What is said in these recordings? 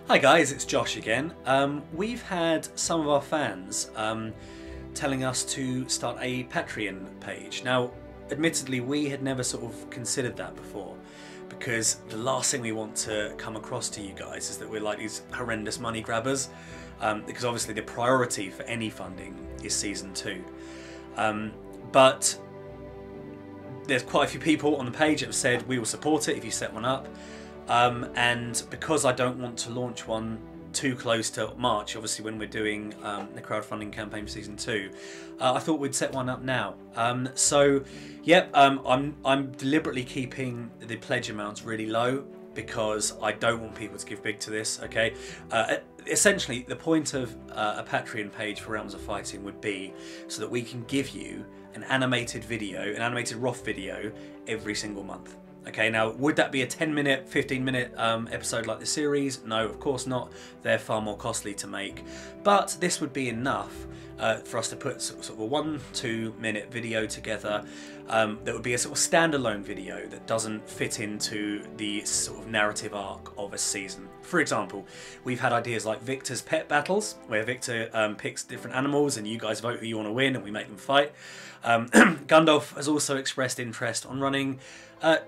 Hi guys, it's Josh again. We've had some of our fans telling us to start a Patreon page. Now, admittedly, we had never sort of considered that before, because the last thing we want to come across to you guys is that we're like these horrendous money grabbers, because obviously the priority for any funding is Season 2. But there's quite a few people on the page that have said we will support it if you set one up. And because I don't want to launch one too close to March, obviously when we're doing the crowdfunding campaign for Season 2, I thought we'd set one up now. I'm deliberately keeping the pledge amounts really low because I don't want people to give big to this, okay? Essentially, the point of a Patreon page for Realms of Fighting would be so that we can give you an animated video, an animated ROF video every single month. Okay, now would that be a 10-minute, 15-minute episode like the series? No, of course not. They're far more costly to make. But this would be enough for us to put sort of a 1-2 minute video together that would be a sort of standalone video that doesn't fit into the sort of narrative arc of a season. For example, we've had ideas like Victor's pet battles, where Victor picks different animals and you guys vote who you want to win and we make them fight. Gandalf has also expressed interest on running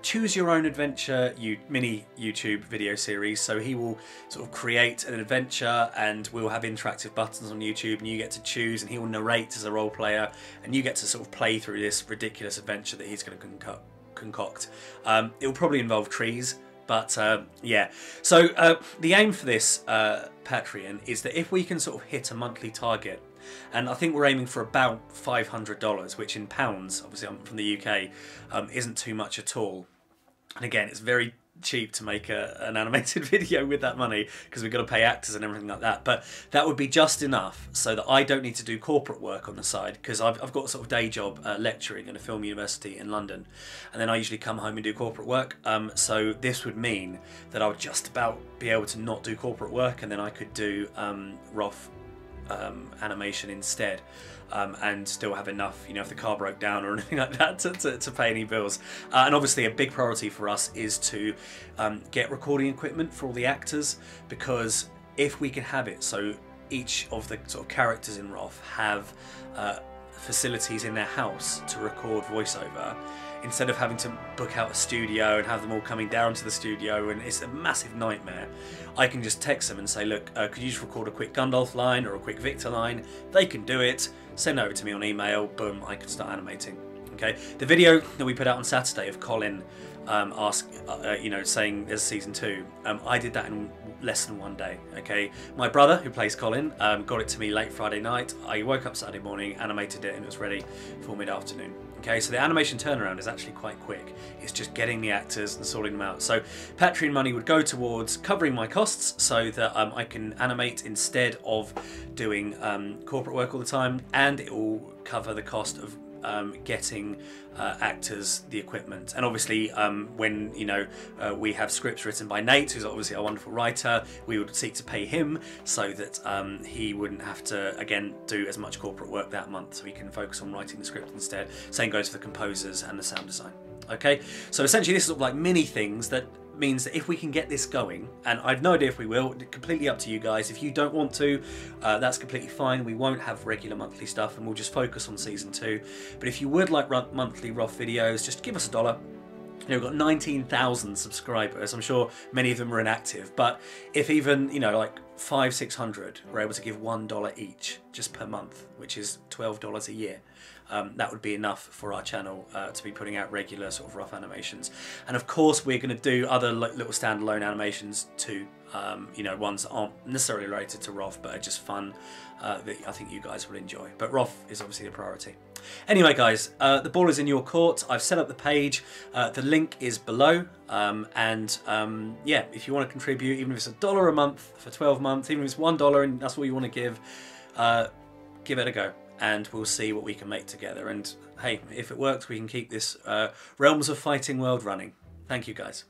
choose your own adventure mini YouTube video series, so he will sort of create an adventure and we'll have interactive buttons on YouTube and you get to choose, and he will narrate as a role player and you get to sort of play through this ridiculous adventure that he's going to concoct. It will probably involve trees, but yeah. So the aim for this Patreon is that if we can sort of hit a monthly target, and I think we're aiming for about $500, which in pounds, obviously I'm from the UK, isn't too much at all. And again, it's very cheap to make an animated video with that money because we've got to pay actors and everything like that. But that would be just enough so that I don't need to do corporate work on the side, because I've got a sort of day job lecturing at a film university in London, and then I usually come home and do corporate work. So this would mean that I would just about be able to not do corporate work, and then I could do ROF animation instead, and still have enough, you know, if the car broke down or anything like that to pay any bills. And obviously a big priority for us is to get recording equipment for all the actors, because if we can have it so each of the sort of characters in ROF have facilities in their house to record voiceover, instead of having to book out a studio and have them all coming down to the studio, and it's a massive nightmare, I can just text them and say, look, could you just record a quick Gandalf line or a quick Victor line? They can do it, send it over to me on email, boom, I can start animating. Okay, the video that we put out on Saturday of Colin saying there's Season 2, I did that in less than 1 day. Okay, my brother, who plays Colin, got it to me late Friday night. I woke up Saturday morning, animated it, and it was ready for mid-afternoon. Okay, so the animation turnaround is actually quite quick. It's just getting the actors and sorting them out. So Patreon money would go towards covering my costs so that I can animate instead of doing corporate work all the time, and it will cover the cost of getting actors the equipment. And obviously when we have scripts written by Nate, who's obviously a wonderful writer, we would seek to pay him so that he wouldn't have to again do as much corporate work that month, so he can focus on writing the script instead. Same goes for the composers and the sound design. Okay, so essentially this is sort of like mini things that means that if we can get this going, and I've no idea if we will, completely up to you guys. If you don't want to, that's completely fine. We won't have regular monthly stuff and we'll just focus on Season 2. But if you would like monthly ROF videos, just give us $1. You know, we've got 19,000 subscribers. I'm sure many of them are inactive, but if even, like 500-600 were able to give $1 each just per month, which is $12 a year, that would be enough for our channel to be putting out regular sort of ROF animations. And of course we're going to do other little standalone animations too, ones that aren't necessarily related to ROF but are just fun, that I think you guys will enjoy. But ROF is obviously the priority. Anyway guys, the ball is in your court. I've set up the page, the link is below, yeah, if you want to contribute, even if it's $1 a month for 12 months, even if it's $1 and that's all you want to give it a go, and we'll see what we can make together. And hey, if it works, we can keep this Realms of Fighting world running. Thank you guys.